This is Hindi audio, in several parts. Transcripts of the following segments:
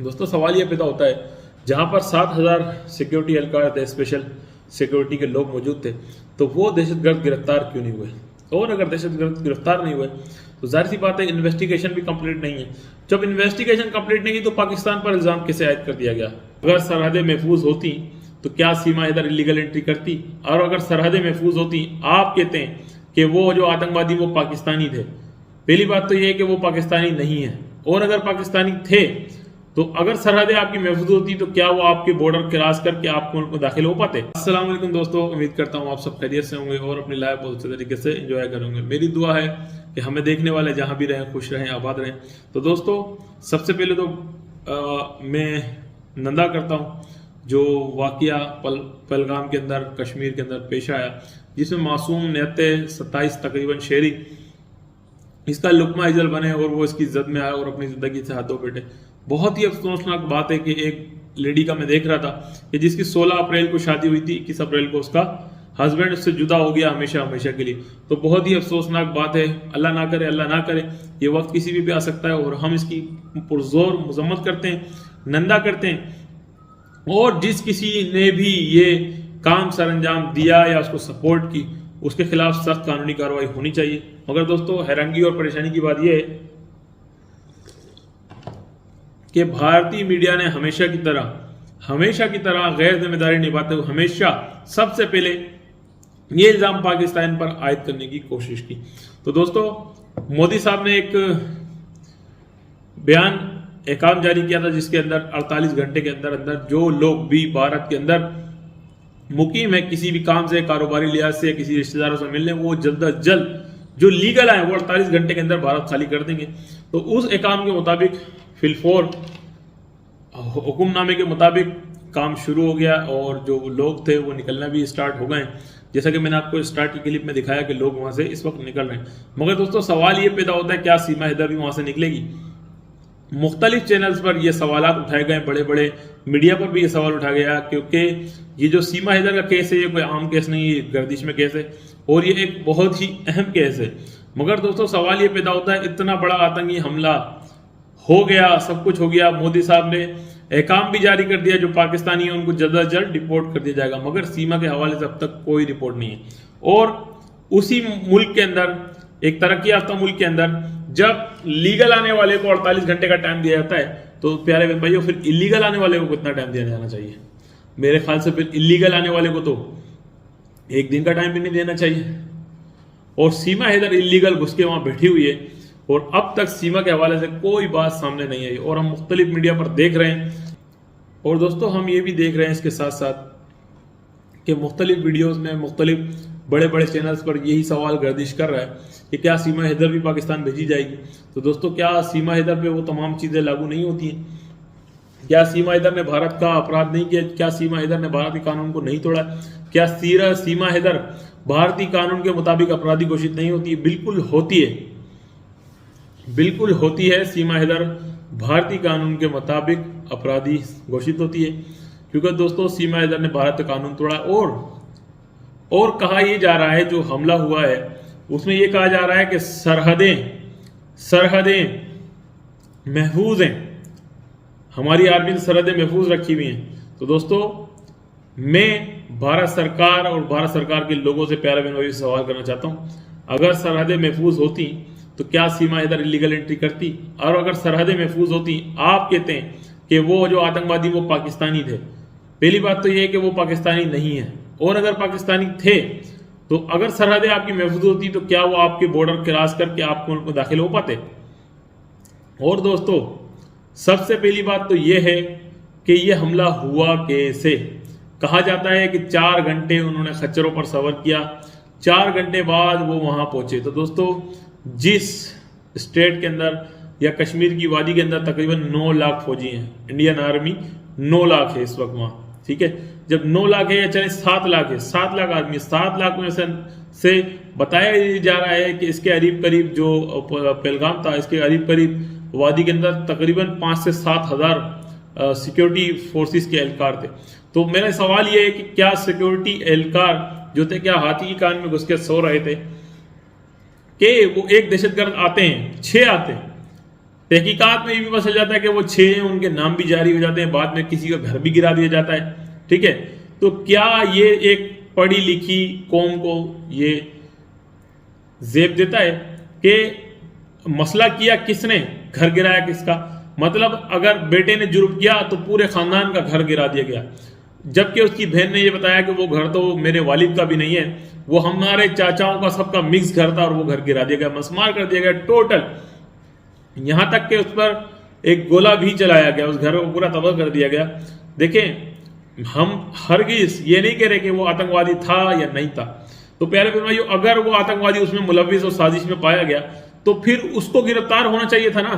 दोस्तों सवाल ये पैदा होता है, जहां पर 7,000 सिक्योरिटी एहलकार थे, स्पेशल सिक्योरिटी के लोग मौजूद थे, तो वो दहशतगर्द गिरफ्तार क्यों नहीं हुए? और अगर दहशतगर्द गिरफ्तार नहीं हुए तो जाहिर सी बात है इन्वेस्टिगेशन भी कंप्लीट नहीं है। जब इन्वेस्टिगेशन कंप्लीट नहीं की तो पाकिस्तान पर इल्जाम कैसे आयद कर दिया गया? अगर सरहदें महफूज होती तो क्या सीमा इधर इलीगल एंट्री करती? और अगर सरहदें महफूज होती, आप कहते हैं कि वो जो आतंकवादी वो पाकिस्तानी थे। पहली बात तो ये है कि वो पाकिस्तानी नहीं है, और अगर पाकिस्तानी थे तो अगर सरहदें आपकी महफूज होती तो क्या वो आपके बॉर्डर क्रॉस करके आपको उनको दाखिल हो पाते? अस्सलाम वालेकुम दोस्तों, उम्मीद करता हूँ आप सब खैरियत से होंगे और अपनी लाइफ बहुत अच्छे तरीके से एंजॉय करेंगे। मेरी दुआ है कि हमें देखने वाले जहाँ भी रहें खुश रहें, आबाद रहें। तो दोस्तों सबसे पहले तो मैं निंदा करता हूँ जो वाकया पहलगाम के अंदर कश्मीर के अंदर पेश आया, जिसमें मासूम निहत्ते 27 तकरीबन शहरी इसका लुकमा इजल बने और वो इसकी इज्जत में आए और अपनी जिंदगी से हाथ धो बैठे। बहुत ही अफसोसनाक बात है कि एक लेडी का मैं देख रहा था कि जिसकी 16 अप्रैल को शादी हुई थी, 21 अप्रैल को उसका हस्बैंड उससे जुदा हो गया हमेशा हमेशा के लिए। तो बहुत ही अफसोसनाक बात है। अल्लाह ना करे, अल्लाह ना करे, ये वक्त किसी भी आ सकता है और हम इसकी पुरजोर मजम्मत करते हैं, निंदा करते हैं। और जिस किसी ने भी ये काम सरअंजाम दिया या उसको सपोर्ट की, उसके खिलाफ सख्त कानूनी कार्रवाई होनी चाहिए। मगर दोस्तों हैरानगी और परेशानी की बात यह है कि भारतीय मीडिया ने हमेशा की तरह गैर जिम्मेदारी निभाते हुए हमेशा सबसे पहले ये इल्जाम पाकिस्तान पर आयद करने की कोशिश की। तो दोस्तों मोदी साहब ने एक बयान एहकाम जारी किया था, जिसके अंदर 48 घंटे के अंदर अंदर जो लोग भी भारत के अंदर मुकीम है किसी भी काम से, कारोबारी लिहाज से, किसी रिश्तेदारों से मिलने, वो जल्द अज जल्द जो लीगल आए वो 48 घंटे के अंदर भारत खाली कर देंगे। तो उस एहकाम के मुताबिक फिलफोर हुक्मनामे के मुताबिक काम शुरू हो गया और जो लोग थे वो निकलना भी स्टार्ट हो गए, जैसा कि मैंने आपको स्टार्ट की क्लिप में दिखाया कि लोग वहां से इस वक्त निकल रहे हैं। मगर दोस्तों सवाल ये पैदा होता है, क्या सीमा हैदर भी वहां से निकलेगी? मुख्तलिफ चैनल्स पर यह सवाल उठाए गए, बड़े बड़े मीडिया पर भी ये सवाल उठाया गया, क्योंकि ये जो सीमा हैदर का केस है ये कोई आम केस नहीं है, गर्दिश में केस है और ये एक बहुत ही अहम केस है। मगर दोस्तों सवाल ये पैदा होता है, इतना बड़ा आतंकी हमला हो गया, सब कुछ हो गया, मोदी साहब ने एहकाम भी जारी कर दिया, जो पाकिस्तानी है उनको जल्द अज जल्द डिपोर्ट कर दिया जाएगा, मगर सीमा के हवाले से अब तक कोई रिपोर्ट नहीं है। और उसी मुल्क के अंदर, एक तरक्की याफ्ता मुल्क के अंदर, जब लीगल आने वाले को 48 घंटे का टाइम दिया जाता है, तो प्यारे बहन भाइयों फिर इलीगल आने वाले को कितना टाइम दिया जाना चाहिए? मेरे ख्याल से फिर इलीगल आने वाले को तो एक दिन का टाइम भी नहीं देना चाहिए। और सीमा हैदर इलीगल घुस के वहां बैठी हुई है और अब तक सीमा के हवाले से कोई बात सामने नहीं आई और हम मुख्तलिफ मीडिया पर देख रहे हैं। और दोस्तों हम ये भी देख रहे हैं इसके साथ साथ कि मुख्तलिफ वीडियोस में मुख्तलिफ बड़े बड़े चैनल्स पर यही सवाल गर्दिश कर रहा है कि क्या सीमा हैदर भी पाकिस्तान भेजी जाएगी? तो दोस्तों क्या सीमा हैदर पे वो तमाम चीज़ें लागू नहीं होती हैं? क्या सीमा हैदर ने भारत का अपराध नहीं किया? क्या सीमा हैदर ने भारतीय कानून को नहीं तोड़ा? क्या सीमा हैदर भारतीय कानून के मुताबिक अपराधी घोषित नहीं होती? बिल्कुल होती है, बिल्कुल होती है। सीमा हैदर भारतीय कानून के मुताबिक अपराधी घोषित होती है, क्योंकि दोस्तों सीमा हैदर ने भारत का कानून तोड़ा। और कहा यह जा रहा है, जो हमला हुआ है उसमें यह कहा जा रहा है कि सरहदें महफूज हैं, हमारी आर्मी ने सरहदें महफूज रखी हुई हैं। तो दोस्तों मैं भारत सरकार और भारत सरकार के लोगों से, प्यारे बहनों से सवाल करना चाहता हूं, अगर सरहदें महफूज होती तो क्या सीमा हैदर इलीगल एंट्री करती? और अगर सरहदें महफूज होती, आप कहते हैं कि वो जो आतंकवादी वो पाकिस्तानी थे। पहली बात तो ये है कि वो पाकिस्तानी नहीं है, और अगर पाकिस्तानी थे तो अगर सरहदें आपकी महफूज होती तो क्या वो आपके बॉर्डर क्रॉस करके आपको उनको दाखिल हो पाते? और दोस्तों सबसे पहली बात तो ये है कि ये हमला हुआ कैसे? कहा जाता है कि 4 घंटे उन्होंने खच्चरों पर सवार किया, 4 घंटे बाद वो वहां पहुंचे। तो दोस्तों जिस स्टेट के अंदर या कश्मीर की वादी के अंदर तकरीबन 9 लाख फौजी हैं, इंडियन आर्मी 9 लाख है इस वक्त वहां, ठीक है। जब 9 लाख है या चाहे 7 लाख है, 7 लाख आदमी, 7 लाख में से बताया जा रहा है कि इसके करीब करीब जो पहलगाम था, इसके करीब करीब वादी के अंदर तकरीबन 5 से 7 हजार सिक्योरिटी फोर्सेस के एहलकार थे। तो मेरा सवाल ये है कि क्या सिक्योरिटी एहलकार जो थे क्या हाथी की कान में घुस के सो रहे थे कि वो एक दहशतगर्द आते हैं, 6 आते हैं, तहकीकात में ये भी पता चल जाता है कि वो 6 हैं, उनके नाम भी जारी हो जाते हैं, बाद में किसी का घर भी गिरा दिया जाता है। ठीक है, तो क्या ये एक पढ़ी लिखी कौम को ये जेब देता है कि मसला किया किसने, घर गिराया किसका? मतलब अगर बेटे ने जुर्म किया तो पूरे खानदान का घर गिरा दिया गया, जबकि उसकी बहन ने यह बताया कि वो घर तो मेरे वालिद का भी नहीं है, वो हमारे चाचाओं का सबका मिक्स घर था और वो घर गिरा दिया गया, मसमार कर दिया गया टोटल। यहां तक कि उस पर एक गोला भी चलाया गया, उस घर को पूरा तबाह कर दिया गया। देखें, हम हरगिज ये नहीं कह रहे कि वो आतंकवादी था या नहीं था। तो प्यारे भाइयों, अगर वो आतंकवादी उसमें मुलविस और साजिश में पाया गया तो फिर उसको गिरफ्तार होना चाहिए था ना।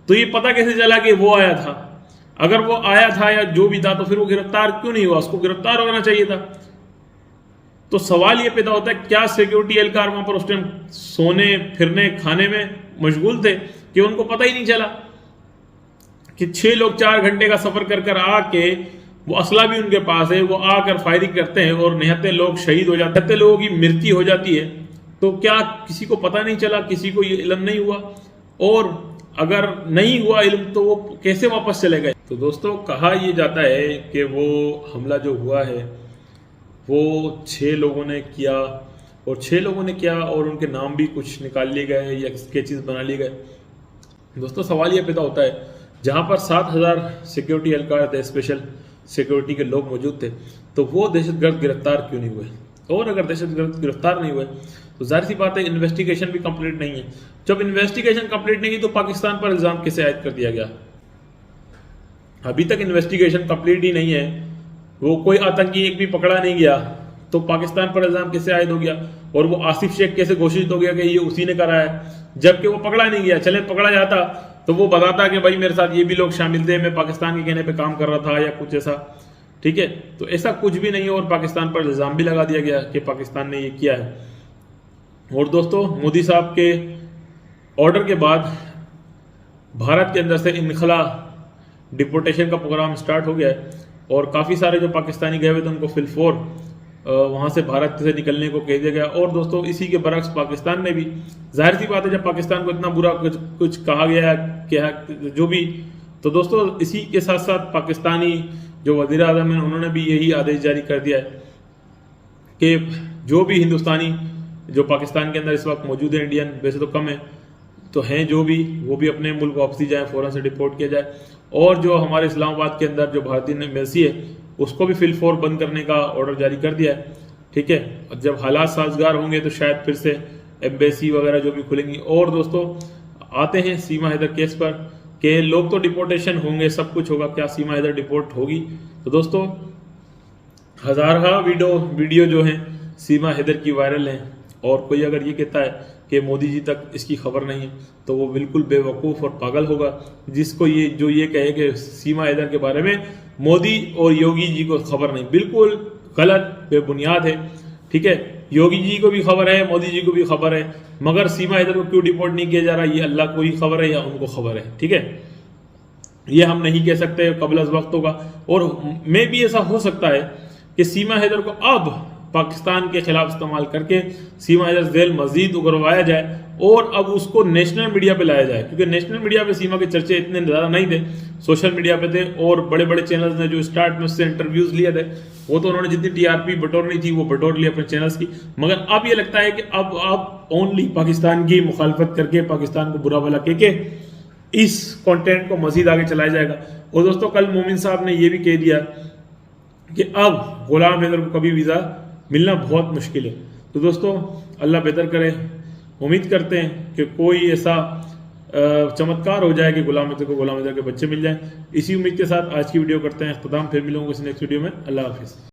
तो ये पता कैसे चला कि वो आया था? अगर वो आया था या जो भी था तो फिर वो गिरफ्तार क्यों नहीं हुआ? उसको गिरफ्तार होना चाहिए था। तो सवाल ये पैदा होता है, क्या सिक्योरिटी एहलकार वहां पर उस टाइम सोने फिरने खाने में मशगूल थे कि उनको पता ही नहीं चला कि 6 लोग 4 घंटे का सफर कर कर आके, वो असला भी उनके पास है, वो आकर फायरिंग करते हैं और निहत्ते लोग शहीद हो जाते हैं, निहत्ते लोगों की मृत्यु हो जाती है। तो क्या किसी को पता नहीं चला, किसी को ये इल्म नहीं हुआ? और अगर नहीं हुआ इल्म तो वो कैसे वापस चले गए? तो दोस्तों, कहा यह जाता है कि वो हमला जो हुआ है वो 6 लोगों ने किया, और 6 लोगों ने किया और उनके नाम भी कुछ निकाल लिए गए या स्केचेस बना लिए गए। दोस्तों, सवाल यह पैदा होता है, जहां पर 7000 सिक्योरिटी एहलकार थे, स्पेशल सिक्योरिटी के लोग मौजूद थे, तो वो दहशतगर्द गिरफ्तार क्यों नहीं हुए? और अगर दहशतगर्द गिरफ्तार नहीं हुए तो जाहिर सी बात है इन्वेस्टिगेशन भी कंप्लीट नहीं है। जब इन्वेस्टिगेशन कंप्लीट नहीं की तो पाकिस्तान पर इल्जाम कैसे आयद कर दिया गया? अभी तक इन्वेस्टिगेशन कंप्लीट ही नहीं है, वो कोई आतंकी एक भी पकड़ा नहीं गया, तो पाकिस्तान पर इल्जाम कैसे आयद हो गया? और वो आसिफ शेख कैसे घोषित हो गया कि ये उसी ने करा है, जबकि वो पकड़ा नहीं गया? चले पकड़ा जाता तो वो बताता कि भाई मेरे साथ ये भी लोग शामिल थे, मैं पाकिस्तान के कहने पे काम कर रहा था या कुछ ऐसा। ठीक है, तो ऐसा कुछ भी नहीं है और पाकिस्तान पर इल्जाम भी लगा दिया गया कि पाकिस्तान ने ये किया है। और दोस्तों, मोदी साहब के ऑर्डर के बाद भारत के अंदर से इनखला डिपोर्टेशन का प्रोग्राम स्टार्ट हो गया है और काफ़ी सारे जो पाकिस्तानी गए हुए थे उनको फिलफोर वहाँ से भारत से निकलने को कह दिया गया। और दोस्तों, इसी के बरक्स पाकिस्तान ने भी, जाहिर सी बात है जब पाकिस्तान को इतना बुरा कुछ कहा गया क्या जो भी, तो दोस्तों इसी के साथ साथ पाकिस्तानी जो वज़ीर आज़म हैं उन्होंने भी यही आदेश जारी कर दिया है कि जो भी हिंदुस्तानी जो पाकिस्तान के अंदर इस वक्त मौजूद है, इंडियन वैसे तो कम है तो हैं जो भी, वो भी अपने मुल्क वापसी जाए, फ़ौरन से डिपोर्ट किया जाए। और जो हमारे इस्लामाबाद के अंदर जो भारतीय एम्बेसी है उसको भी फिलफोर बंद करने का ऑर्डर जारी कर दिया है। ठीक है, और जब हालात साजगार होंगे तो शायद फिर से एम्बेसी वगैरह जो भी खुलेंगी। और दोस्तों, आते हैं सीमा हैदर केस पर कि लोग तो डिपोर्टेशन होंगे, सब कुछ होगा, क्या सीमा हैदर डिपोर्ट होगी? तो दोस्तों, हज़ारा वीडियो जो हैं सीमा हैदर की वायरल हैं, और कोई अगर ये कहता है कि मोदी जी तक इसकी खबर नहीं है तो वो बिल्कुल बेवकूफ़ और पागल होगा, जिसको ये कहे कि सीमा हैदर के बारे में मोदी और योगी जी को खबर नहीं। बिल्कुल गलत, बेबुनियाद है। ठीक है, योगी जी को भी खबर है, मोदी जी को भी खबर है, मगर सीमा हैदर को क्यों डिपोर्ट नहीं किया जा रहा, ये अल्लाह को ही खबर है या उनको खबर है। ठीक है, ये हम नहीं कह सकते, कबल अज़ वक्त होगा। और में भी ऐसा हो सकता है कि सीमा हैदर को अब पाकिस्तान के खिलाफ इस्तेमाल करके सीमा हैदर जेल मजीद उगरवाया जाए और अब उसको नेशनल मीडिया पे लाया जाए, क्योंकि नेशनल मीडिया पे सीमा के चर्चे इतने ज़्यादा नहीं थे, सोशल मीडिया पे थे। और बड़े बड़े चैनल्स ने जो स्टार्ट में उससे इंटरव्यूज़ लिए थे वो तो उन्होंने जितनी टीआरपी बटोरनी थी वो बटोर ली अपने चैनल्स की। मगर अब ये लगता है कि अब आप ओनली पाकिस्तान की मुखालफत करके, पाकिस्तान को बुरा भला कह के इस कंटेंट को मजीद आगे चलाया जाएगा। और दोस्तों, कल मोमिन साहब ने यह भी कह दिया कि अब गुलाम हैदर को कभी वीज़ा मिलना बहुत मुश्किल है। तो दोस्तों, अल्लाह बेहतर करे। उम्मीद करते हैं कि कोई ऐसा चमत्कार हो जाए कि गुलाम हैदर को गुलाम हैदर के बच्चे मिल जाएं। इसी उम्मीद के साथ आज की वीडियो करते हैं अख्ताम। फिर मिलूंगा किसी नेक्स्ट वीडियो में। अल्लाह हाफिज़।